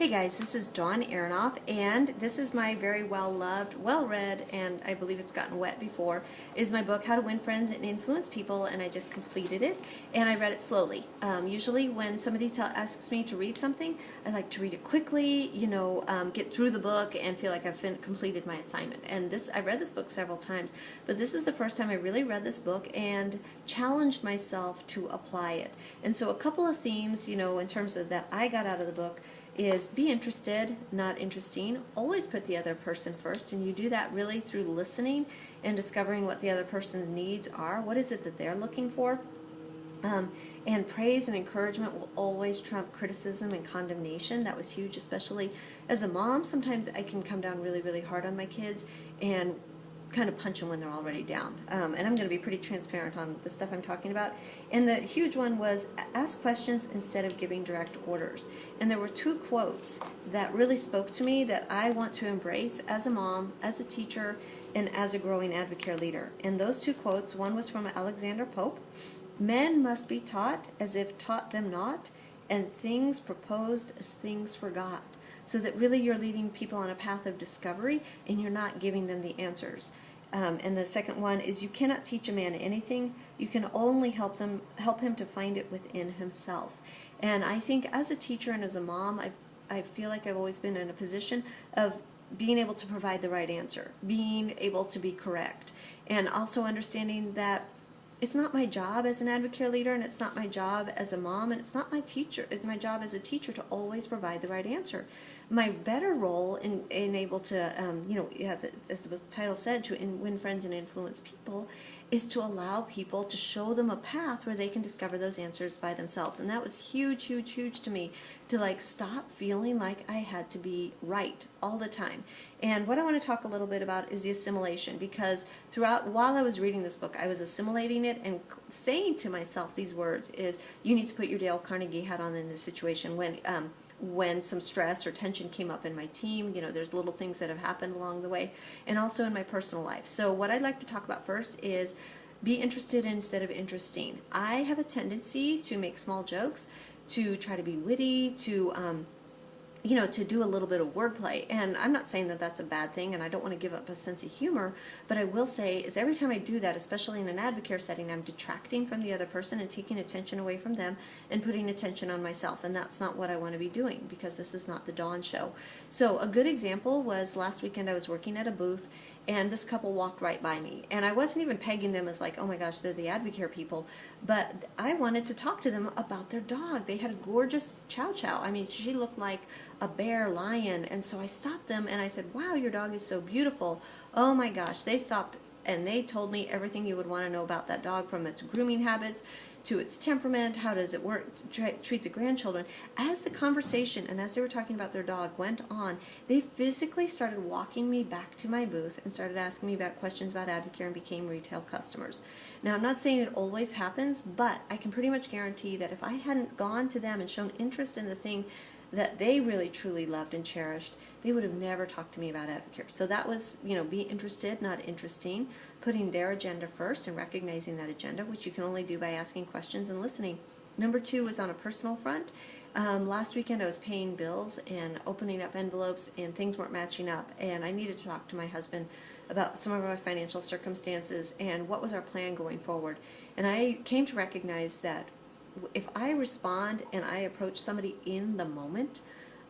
Hey guys, this is Dawn Aronoff, and this is my very well-loved, well-read, and I believe it's gotten wet before, is my book, How to Win Friends and Influence People, and I just completed it, and I read it slowly. Usually when somebody asks me to read something, I like to read it quickly, get through the book and feel like I've completed my assignment. And I read this book several times, but this is the first time I really read this book and challenged myself to apply it. And so a couple of themes, in terms of that I got out of the book, is be interested, not interesting. Always put the other person first, and you do that really through listening and discovering what the other person's needs are. What is it that they're looking for? And praise and encouragement will always trump criticism and condemnation. That was huge, especially as a mom. Sometimes I can come down really, really hard on my kids and kind of punch them when they're already down. And I'm going to be pretty transparent on the stuff I'm talking about. And the huge one was ask questions instead of giving direct orders. And there were two quotes that really spoke to me that I want to embrace as a mom, as a teacher, and as a growing advocate leader. And those two quotes, one was from Alexander Pope: "Men must be taught as if taught them not, and things proposed as things forgot." So that really you're leading people on a path of discovery and you're not giving them the answers. And the second one is, you cannot teach a man anything. You can only help him to find it within himself. And I think as a teacher and as a mom, I feel like I've always been in a position of being able to provide the right answer, being able to be correct, and also understanding that it's not my job as an advocate leader, and it's not my job as a mom, and it's not it's my job as a teacher to always provide the right answer. My better role in able to, as the title said, to win friends and influence people, is to allow people, to show them a path where they can discover those answers by themselves. And that was huge, huge, huge to me, to stop feeling like I had to be right all the time. And what I want to talk a little bit about is the assimilation, because while I was reading this book, I was assimilating it and saying to myself these words: is you need to put your Dale Carnegie hat on in this situation when some stress or tension came up in my team. There's little things that have happened along the way, and also in my personal life. So what I'd like to talk about first is be interested instead of interesting. I have a tendency to make small jokes, to try to be witty, to do a little bit of wordplay. And I'm not saying that that's a bad thing, and I don't want to give up a sense of humor, but I will say is every time I do that, especially in an advocate setting, I'm detracting from the other person and taking attention away from them and putting attention on myself. And that's not what I want to be doing, because this is not the Dawn Show. So a good example was last weekend I was working at a booth, and this couple walked right by me. And I wasn't even pegging them as oh my gosh, they're the advocate people. But I wanted to talk to them about their dog. They had a gorgeous Chow Chow. I mean, she looked like a bear lion. And so I stopped them and I said, "Wow, your dog is so beautiful." Oh my gosh, they stopped and they told me everything you would want to know about that dog, from its grooming habits to its temperament, how does it work, treat the grandchildren. As the conversation and as they were talking about their dog went on, they physically started walking me back to my booth and started asking me about questions about Advocare and became retail customers. Now, I'm not saying it always happens, but I can pretty much guarantee that if I hadn't gone to them and shown interest in the thing that they really truly loved and cherished, they would have never talked to me about Advocare. So that was, be interested, not interesting, putting their agenda first and recognizing that agenda, which you can only do by asking questions and listening. Number two was on a personal front. Last weekend I was paying bills and opening up envelopes, and things weren't matching up, and I needed to talk to my husband about some of our financial circumstances and what was our plan going forward. And I came to recognize that if I respond and I approach somebody in the moment,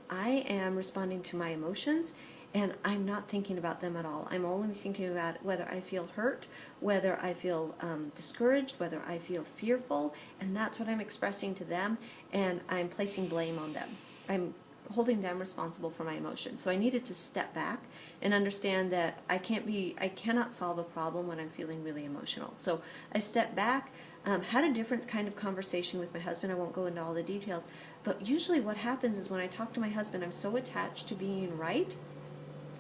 I am responding to my emotions, and I'm not thinking about them at all. I'm only thinking about whether I feel hurt, whether I feel discouraged, whether I feel fearful, and that's what I'm expressing to them, and I'm placing blame on them. I'm holding them responsible for my emotions. So I needed to step back and understand that I cannot solve a problem when I'm feeling really emotional. So I stepped back, had a different kind of conversation with my husband. I won't go into all the details, but usually what happens is when I talk to my husband, I'm so attached to being right,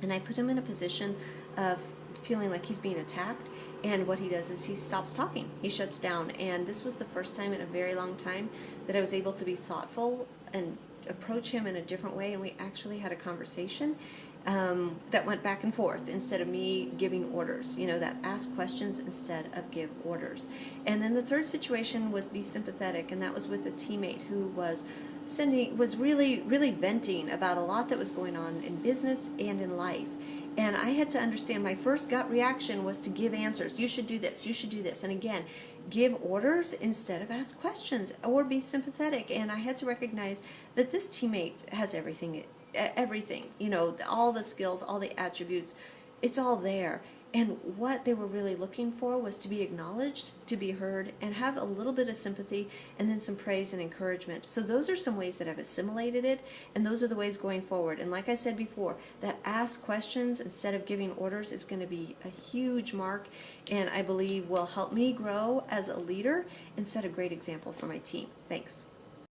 and I put him in a position of feeling like he's being attacked, and what he does is he stops talking. He shuts down. And this was the first time in a very long time that I was able to be thoughtful and approach him in a different way, and we actually had a conversation that went back and forth instead of me giving orders, that ask questions instead of give orders. And then the third situation was be sympathetic, and that was with a teammate who was was really, really venting about a lot that was going on in business and in life. And I had to understand my first gut reaction was to give answers. You should do this, you should do this. And again, give orders instead of ask questions or be sympathetic. And I had to recognize that this teammate has everything, all the skills, all the attributes, it's all there. And what they were really looking for was to be acknowledged, to be heard, and have a little bit of sympathy and then some praise and encouragement. So those are some ways that I've assimilated it, and those are the ways going forward. And like I said before, that ask questions instead of giving orders is going to be a huge mark, and I believe will help me grow as a leader and set a great example for my team. Thanks.